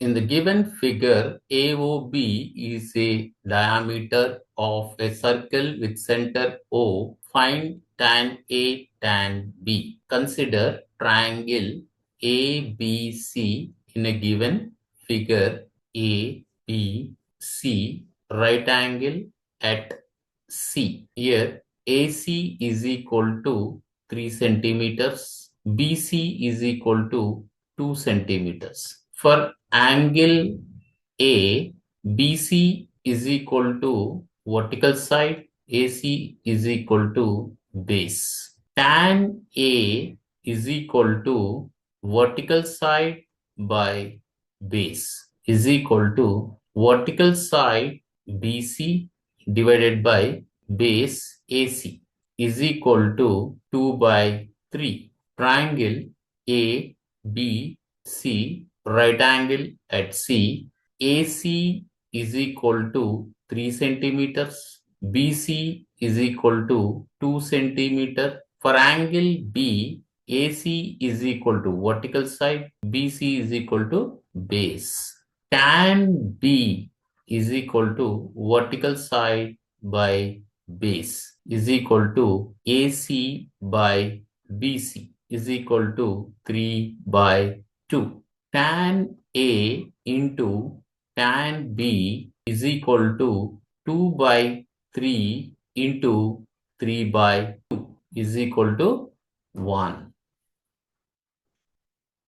In the given figure, AOB is a diameter of a circle with center O. Find tan A, tan B. Consider triangle ABC in a given figure ABC, right angle at C. Here AC is equal to 3 centimeters, BC is equal to 2 centimeters. For angle A, BC is equal to vertical side, AC is equal to base. Tan A is equal to vertical side by base is equal to vertical side BC divided by base AC is equal to 2 by 3. Triangle ABC, right angle at C, AC is equal to 3 centimeters, BC is equal to 2 centimeter. For angle B, AC is equal to vertical side, BC is equal to base. Tan B is equal to vertical side by base is equal to AC by BC is equal to 3 by 2. Tan A into tan B is equal to 2 by 3 into 3 by 2 is equal to 1.